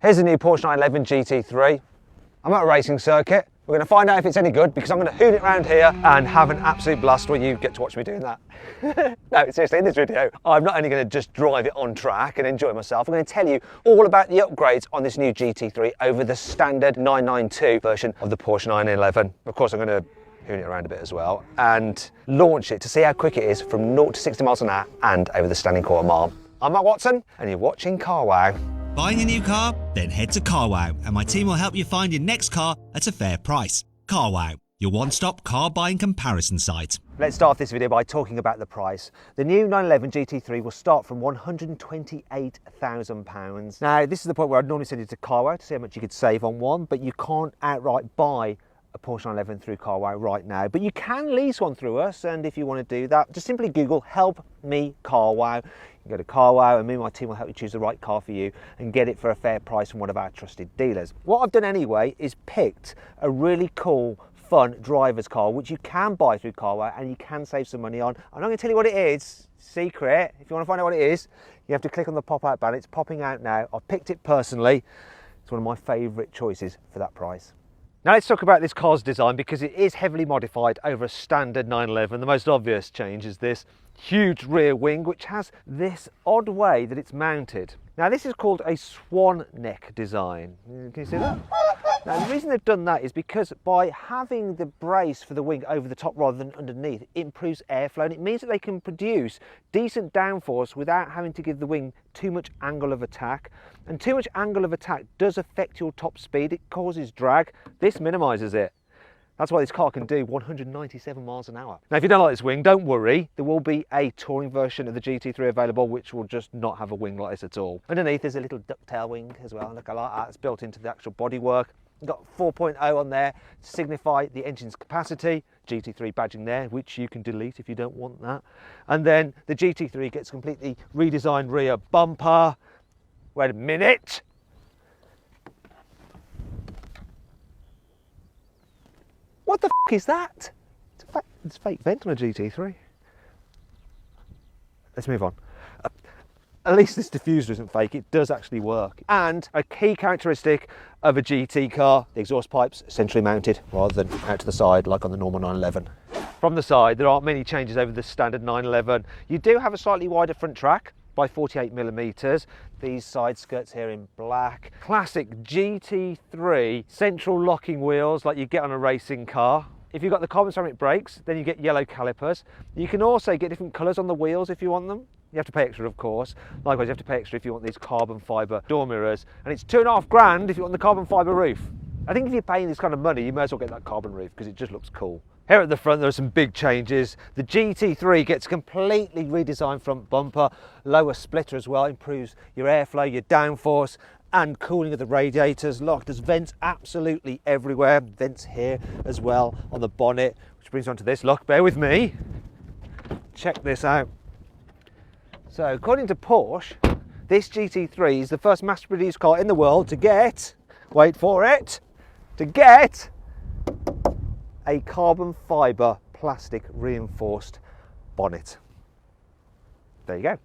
Here's the new Porsche 911 GT3. I'm at a racing circuit. We're going to find out if it's any good because I'm going to hoon it around here and have an absolute blast when you get to watch me doing that. No, seriously, in this video, I'm not only going to just drive it on track and enjoy myself, I'm going to tell you all about the upgrades on this new GT3 over the standard 992 version of the Porsche 911. Of course, I'm going to hoon it around a bit as well and launch it to see how quick it is from 0 to 60 miles an hour and over the standing quarter mile. I'm Matt Watson and you're watching Car Wow. Buying a new car? Then head to Car Wow and my team will help you find your next car at a fair price. Car Wow, your one-stop car buying comparison site. Let's start this video by talking about the price. The new 911 GT3 will start from £128,000. Now, this is the point where I'd normally send you to Car Wow to see how much you could save on one, but you can't outright buy a Porsche 911 through Car Wow right now, but you can lease one through us, and if you want to do that, just simply Google Help Me Car Wow. You can go to Car Wow and me and my team will help you choose the right car for you and get it for a fair price from one of our trusted dealers. What I've done anyway is picked a really cool, fun driver's car which you can buy through Car Wow and you can save some money on. I'm not going to tell you what it is, secret. If you want to find out what it is, you have to click on the pop-out banner. It's popping out now. I've picked it personally. It's one of my favourite choices for that price. Now let's talk about this car's design because it is heavily modified over a standard 911. The most obvious change is this huge rear wing which has this odd way that it's mounted. Now this is called a swan neck design. Can you see that? Now the reason they've done that is because by having the brace for the wing over the top rather than underneath, it improves airflow and it means that they can produce decent downforce without having to give the wing too much angle of attack. And too much angle of attack does affect your top speed. It causes drag. This minimises it. That's why this car can do 197 miles an hour. Now, if you don't like this wing, don't worry. There will be a touring version of the GT3 available, which will just not have a wing like this at all. Underneath, there's a little ducktail wing as well. Look, I like that. It's built into the actual bodywork. We've got 4.0 on there to signify the engine's capacity. GT3 badging there, which you can delete if you don't want that. And then the GT3 gets completely redesigned rear bumper. Wait a minute. What the f is that? It's a fake vent on a GT3. Let's move on. At least this diffuser isn't fake, it does actually work. And a key characteristic of a GT car, the exhaust pipes centrally mounted rather than out to the side like on the normal 911. From the side, there aren't many changes over the standard 911. You do have a slightly wider front track by 48mm. These side skirts here in black. Classic GT3 central locking wheels like you get on a racing car. If you've got the carbon ceramic brakes, then you get yellow calipers. You can also get different colours on the wheels if you want them. You have to pay extra, of course. Likewise, you have to pay extra if you want these carbon fibre door mirrors. And it's £2,500 if you want the carbon fibre roof. I think if you're paying this kind of money, you may as well get that carbon roof because it just looks cool. Here at the front, there are some big changes. The GT3 gets completely redesigned front bumper, lower splitter as well, improves your airflow, your downforce, and cooling of the radiators. Look, there's vents absolutely everywhere. Vents here as well on the bonnet, which brings on to this. Look, bear with me. Check this out. So, according to Porsche, this GT3 is the first mass-produced car in the world to get, wait for it, to get a carbon fibre plastic reinforced bonnet. There you go.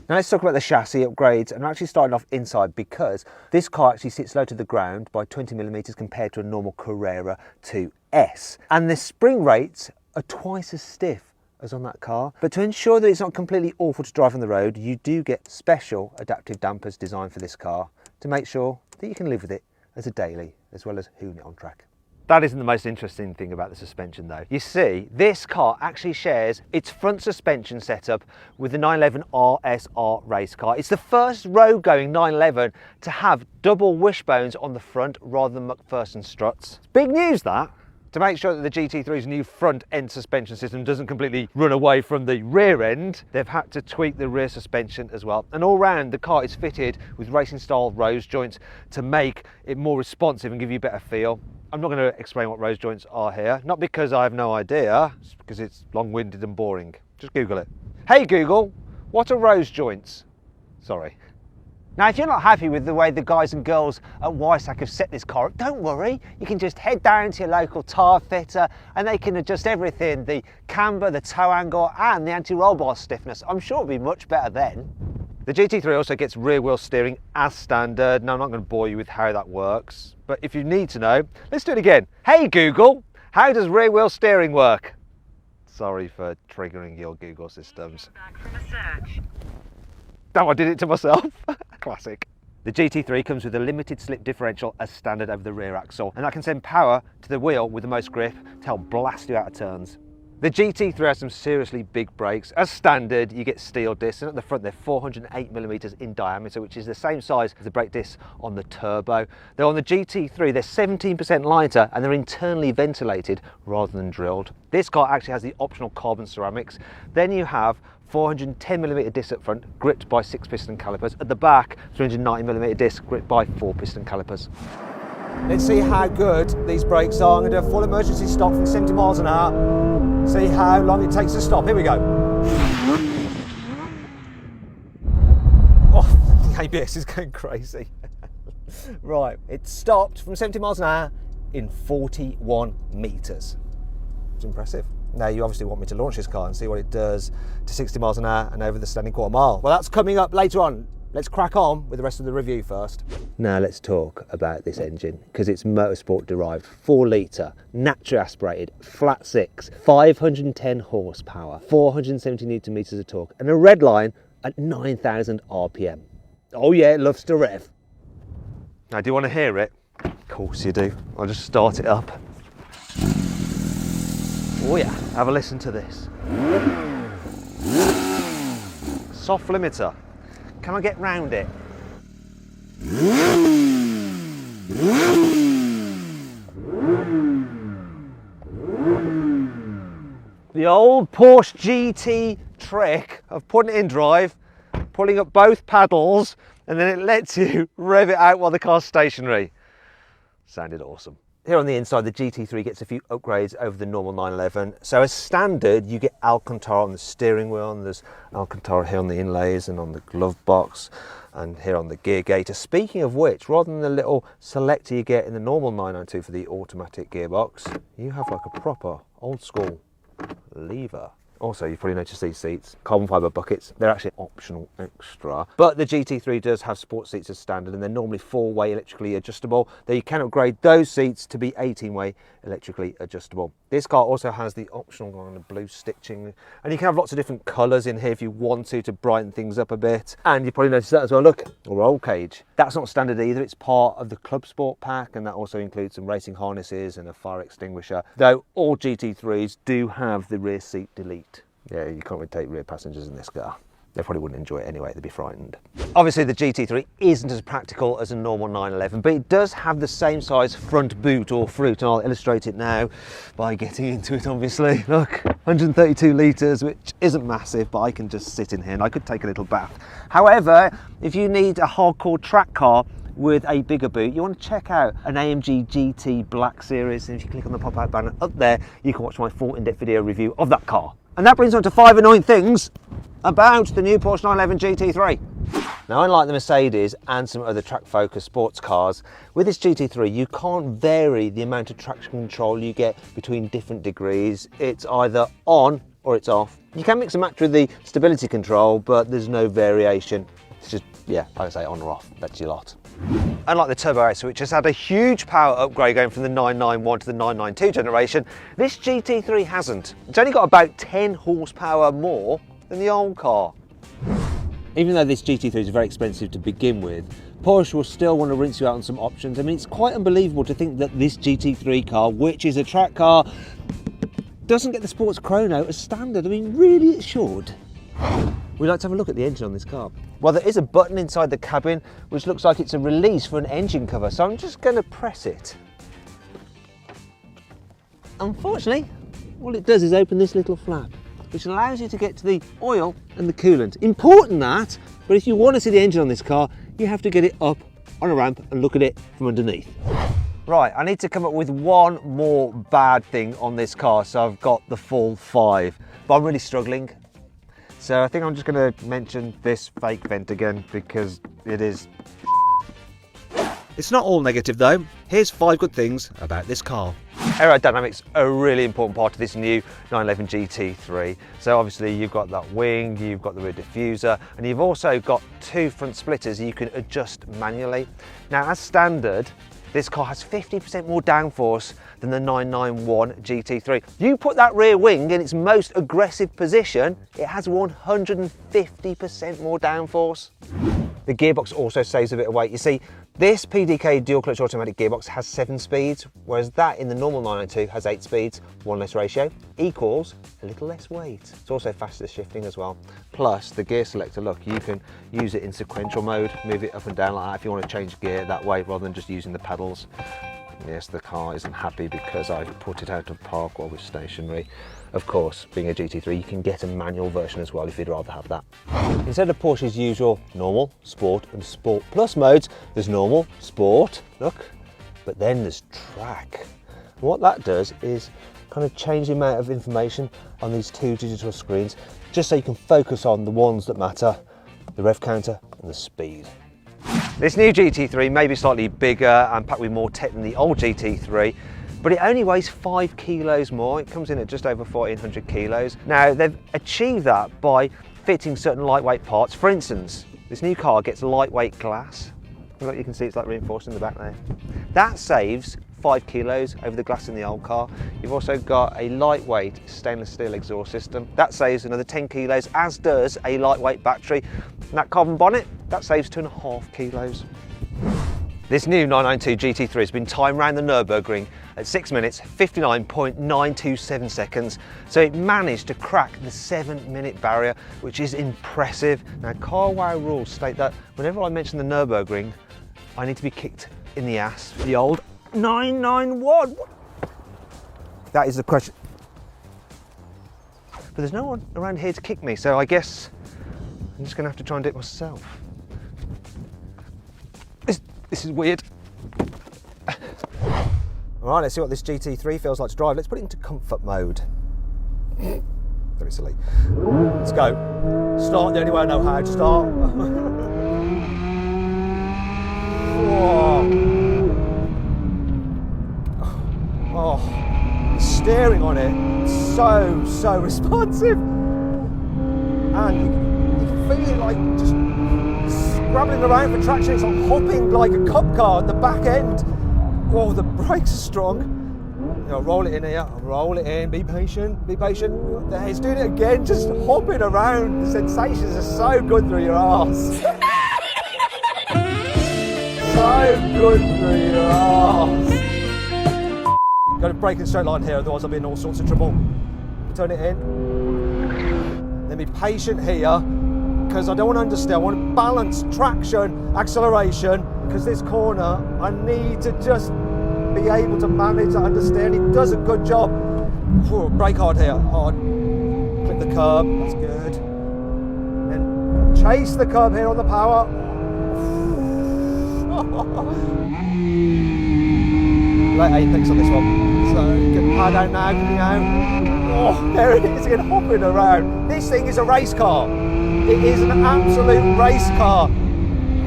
Now let's talk about the chassis upgrades, and I'm actually starting off inside because this car actually sits low to the ground by 20mm compared to a normal Carrera 2S. And the spring rates are twice as stiff as on that car. But to ensure that it's not completely awful to drive on the road, you do get special adaptive dampers designed for this car to make sure that you can live with it as a daily as well as hoon it on track. That isn't the most interesting thing about the suspension though. You see, this car actually shares its front suspension setup with the 911 RSR race car. It's the first road-going 911 to have double wishbones on the front rather than McPherson struts. It's big news that. To make sure that the GT3's new front end suspension system doesn't completely run away from the rear end, they've had to tweak the rear suspension as well. And all round, the car is fitted with racing style rose joints to make it more responsive and give you a better feel. I'm not going to explain what rose joints are here, not because I have no idea, it's because it's long-winded and boring. Just Google it. Hey Google, what are rose joints? Sorry. Now, if you're not happy with the way the guys and girls at Weissach have set this car up, don't worry. You can just head down to your local tyre fitter and they can adjust everything, the camber, the toe angle and the anti-roll bar stiffness. I'm sure it'll be much better then. The GT3 also gets rear wheel steering as standard. Now I'm not going to bore you with how that works, but if you need to know, let's do it again. Hey Google, how does rear wheel steering work? Sorry for triggering your Google systems. Back from a search. Oh, I did it to myself. Classic. The GT3 comes with a limited slip differential as standard over the rear axle, and that can send power to the wheel with the most grip to help blast you out of turns. The GT3 has some seriously big brakes. As standard, you get steel discs, and at the front they're 408mm in diameter, which is the same size as the brake discs on the turbo. Though on the GT3, they're 17% lighter and they're internally ventilated rather than drilled. This car actually has the optional carbon ceramics. Then you have 410mm discs up front, gripped by 6-piston calipers. At the back, 390mm discs gripped by 4-piston calipers. Let's see how good these brakes are. I'm going to do a full emergency stop from 70 miles an hour. See how long it takes to stop. Here we go. Oh, the ABS is going crazy. Right, it stopped from 70 miles an hour in 41 metres. It's impressive. Now you obviously want me to launch this car and see what it does to 60 miles an hour and over the standing quarter mile. Well, that's coming up later on. Let's crack on with the rest of the review first. Now let's talk about this engine, because it's motorsport derived, 4 litre, naturally aspirated, flat 6, 510 horsepower, 470 newton meters of torque, and a red line at 9,000 RPM. Oh yeah, it loves to rev. Now do you want to hear it? Of course you do. I'll just start it up. Oh yeah, have a listen to this. Soft limiter. Can I get round it? The old Porsche GT trick of putting it in drive, pulling up both paddles, and then it lets you rev it out while the car's stationary. Sounded awesome. Here on the inside, the GT3 gets a few upgrades over the normal 911. So as standard, you get Alcantara on the steering wheel, and there's Alcantara here on the inlays and on the glove box, and here on the gear gaiter. Speaking of which, rather than the little selector you get in the normal 992 for the automatic gearbox, you have like a proper old school lever. Also, you've probably noticed these seats, carbon fibre buckets, they're actually optional extra. But the GT3 does have sports seats as standard, and they're normally 4-way electrically adjustable, though you can upgrade those seats to be 18-way electrically adjustable. This car also has the optional kind of blue stitching, and you can have lots of different colours in here if you want to brighten things up a bit. And you probably noticed that as well, look, a roll cage. That's not standard either, it's part of the Club Sport pack, and that also includes some racing harnesses and a fire extinguisher, though all GT3s do have the rear seat delete. Yeah, you can't really take rear passengers in this car. They probably wouldn't enjoy it anyway, they'd be frightened. Obviously the GT3 isn't as practical as a normal 911, but it does have the same size front boot or fruit, and I'll illustrate it now by getting into it obviously. Look, 132 litres, which isn't massive, but I can just sit in here and I could take a little bath. However, if you need a hardcore track car with a bigger boot, you want to check out an AMG GT Black Series, and if you click on the pop-out banner up there, you can watch my full in-depth video review of that car. And that brings on to 5 annoying things about the new Porsche 911 GT3. Now, unlike the Mercedes and some other track-focused sports cars, with this GT3 you can't vary the amount of traction control you get between different degrees. It's either on or it's off. You can mix and match with the stability control, but there's no variation. It's just, yeah, like I say, on or off, that's your lot. Unlike the Turbo S, which has had a huge power upgrade going from the 991 to the 992 generation, this GT3 hasn't. It's only got about 10 horsepower more than the old car. Even though this GT3 is very expensive to begin with, Porsche will still want to rinse you out on some options. I mean, it's quite unbelievable to think that this GT3 car, which is a track car, doesn't get the sports chrono as standard. I mean, really it should. We'd like to have a look at the engine on this car. Well, there is a button inside the cabin which looks like it's a release for an engine cover, so I'm just going to press it. Unfortunately, all it does is open this little flap, which allows you to get to the oil and the coolant. Important that, but if you want to see the engine on this car, you have to get it up on a ramp and look at it from underneath. Right, I need to come up with one more bad thing on this car, so I've got the full 5, but I'm really struggling. So I think I'm just going to mention this fake vent again, because it is... It's not all negative though. Here's 5 good things about this car. Aerodynamics are a really important part of this new 911 GT3. So obviously you've got that wing, you've got the rear diffuser, and you've also got two front splitters you can adjust manually. Now, as standard, this car has 50% more downforce than the 991 GT3. You put that rear wing in its most aggressive position, it has 150% more downforce. The gearbox also saves a bit of weight. You see, this PDK dual clutch automatic gearbox has 7 speeds, whereas that in the normal 992 has 8 speeds, 1 less ratio, equals a little less weight. It's also faster shifting as well. Plus the gear selector, look, you can use it in sequential mode, move it up and down like that if you want to change gear that way rather than just using the pedals. Yes, the car isn't happy because I've put it out of park while we're stationary. Of course, being a GT3, you can get a manual version as well if you'd rather have that. Instead of Porsche's usual normal, sport and sport plus modes, there's normal, sport, look, but then there's track. And what that does is kind of change the amount of information on these 2 digital screens, just so you can focus on the ones that matter, the rev counter and the speed. This new GT3 may be slightly bigger and packed with more tech than the old GT3, but it only weighs 5 kilos more. It comes in at just over 1400 kilos. Now, they've achieved that by fitting certain lightweight parts. For instance, this new car gets lightweight glass. Look, you can see it's like reinforced in the back there. That saves 5 kilos over the glass in the old car. You've also got a lightweight stainless steel exhaust system. That saves another 10 kilos, as does a lightweight battery. And that carbon bonnet, that saves 2.5 kilos. This new 992 GT3 has been timed around the Nürburgring at 6 minutes, 59.927 seconds. So it managed to crack the 7-minute barrier, which is impressive. Now, CarWow rules state that whenever I mention the Nürburgring, I need to be kicked in the ass. The old 991. That is the question. But there's no one around here to kick me, so I guess I'm just gonna have to try and do it myself. This is weird. All right, let's see what this GT3 feels like to drive. Let's put it into comfort mode. Very silly. Let's go. Start the only way I know how to start. Oh, the steering on it, so responsive. And you feel it like just scrabbling around for traction. It's like hopping like a cop car at the back end. Oh, the brakes are strong. You know, roll it in here, roll it in, be patient, be patient. There, it's doing it again, just hopping around. The sensations are so good through your arse. So good through your arse. Got to brake in a straight line here, otherwise I'll be in all sorts of trouble. Turn it in. Then be patient here, because I don't want to understeer. I want to balance traction, acceleration, because this corner, I need to just be able to manage that understeer, and it does a good job. Whew, brake hard here, hard. Clip the curb, that's good. Then chase the curb here on the power. Late apex on this one. So get the power down now, coming out. Oh, there it is again, hopping around. This thing is a race car. It is an absolute race car.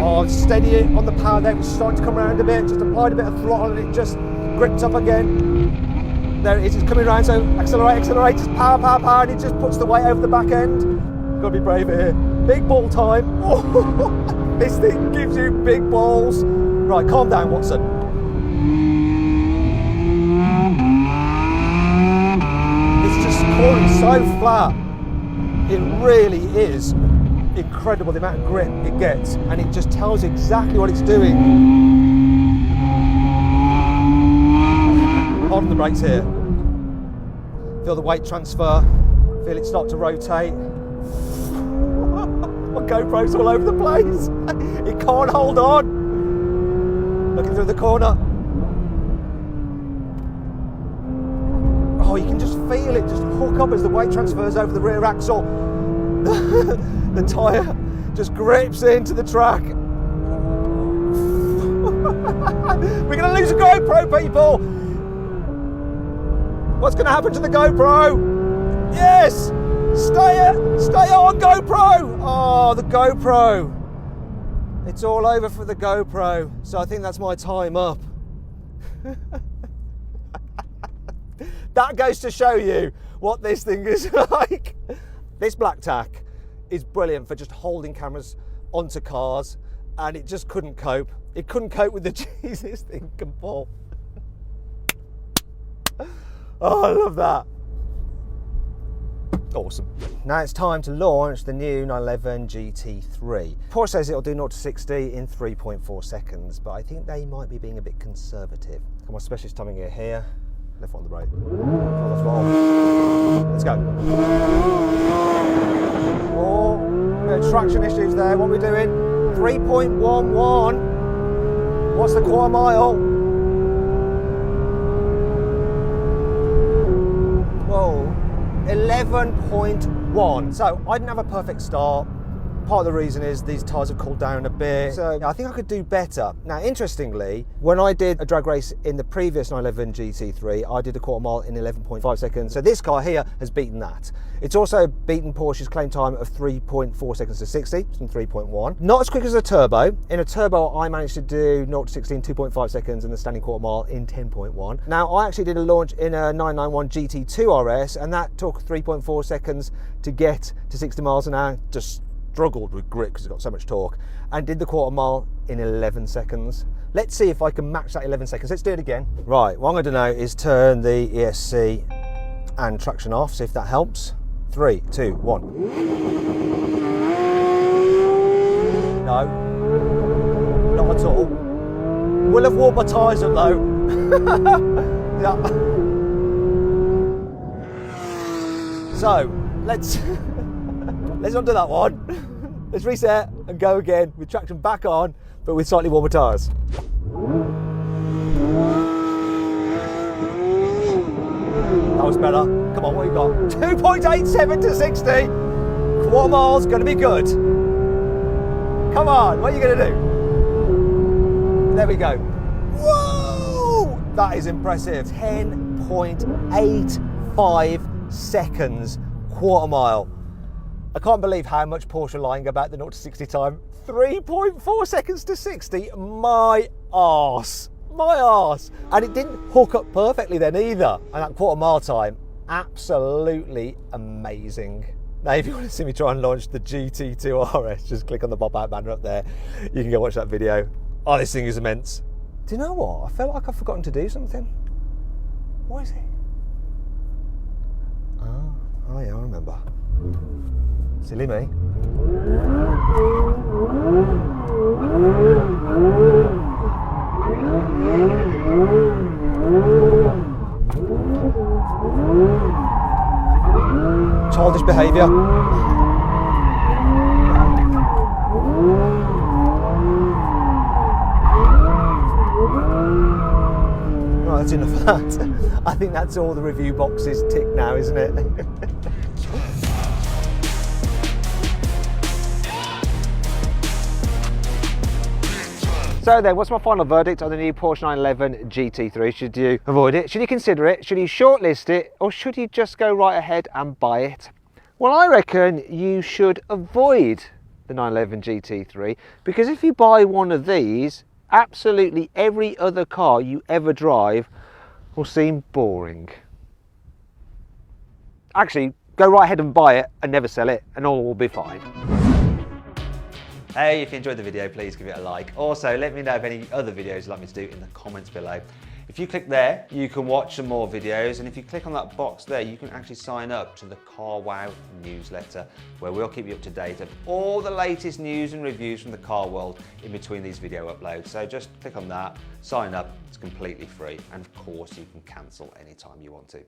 Oh, steady it on the power there. It was starting to come around a bit. Just applied a bit of throttle and it just gripped up again. There it is, it's coming around. So accelerate, accelerate, just power, power, power, and it just puts the weight over the back end. Got to be brave here. Big ball time. Oh, this thing gives you big balls. Right, calm down, Watson. It's just cornering so flat. It really is incredible the amount of grip it gets, and it just tells you exactly what it's doing. Hold on the brakes here. Feel the weight transfer. Feel it start to rotate. My GoPro's all over the place. It can't hold on. Looking through the corner. Oh, you can just feel it just hook up as the weight transfers over the rear axle. The tyre just grips into the track. We're going to lose a GoPro, people. What's going to happen to the GoPro? Yes! Stay on, GoPro! Oh, the GoPro. It's all over for the GoPro. So I think that's my time up. That goes to show you what this thing is like. This black tack is brilliant for just holding cameras onto cars, and it just couldn't cope. It couldn't cope with the cheese this thing can pull. Oh, I love that. Awesome. Now it's time to launch the new 911 GT3. Porsche says it'll do 0 to 60 in 3.4 seconds, but I think they might be being a bit conservative. Come on, specialist timing gear here. Left foot on the brake. Oh, that's wrong. Let's go. Oh, bit of traction issues there. What are we doing? 3.11. What's the quarter mile? Whoa. 11.1. So I didn't have a perfect start. Part of the reason is these tyres have cooled down a bit, so I think I could do better. Now, interestingly, when I did a drag race in the previous 911 GT3, I did a quarter mile in 11.5 seconds. So this car here has beaten that. It's also beaten Porsche's claim time of 3.4 seconds to 60, it's in 3.1. Not as quick as a turbo. In a turbo, I managed to do 0 to 60 in 2.5 seconds and the standing quarter mile in 10.1. Now, I actually did a launch in a 991 GT2 RS, and that took 3.4 seconds to get to 60 miles an hour. Just struggled with grip because it's got so much torque, and did the quarter mile in 11 seconds. Let's see if I can match that 11 seconds. Let's do it again. Right, what I'm going to do now is turn the ESC and traction off, see if that helps. 3, 2, 1. No, not at all. Will have warmed my tyres up though. Yeah. So, let's undo that one. Let's reset and go again with traction back on, but with slightly warmer tyres. That was better. Come on, what you got? 2.87 to 60. Quarter mile's gonna be good. Come on, what are you gonna do? There we go. Whoa! That is impressive. 10.85 seconds quarter mile. I can't believe how much Porsche are lying about the 0 to 60 time. 3.4 seconds to 60. My arse. My arse. And it didn't hook up perfectly then either. And that quarter mile time, absolutely amazing. Now, if you want to see me try and launch the GT2 RS, just click on the pop-out banner up there. You can go watch that video. Oh, this thing is immense. Do you know what? I felt like I've forgotten to do something. What is it? Oh yeah, I remember. Silly me. Childish behaviour. Right, that's enough of that. I think that's all the review boxes ticked now, isn't it? So then, what's my final verdict on the new Porsche 911 GT3? Should you avoid it? Should you consider it? Should you shortlist it? Or should you just go right ahead and buy it? Well, I reckon you should avoid the 911 GT3, because if you buy one of these, absolutely every other car you ever drive will seem boring. Actually, go right ahead and buy it and never sell it, and all will be fine. Hey, if you enjoyed the video, please give it a like. Also, let me know of any other videos you'd like me to do in the comments below. If you click there, you can watch some more videos, and if you click on that box there, you can actually sign up to the Car Wow newsletter, where we'll keep you up to date of all the latest news and reviews from the car world in between these video uploads. So just click on that, sign up, it's completely free, and of course you can cancel anytime you want to.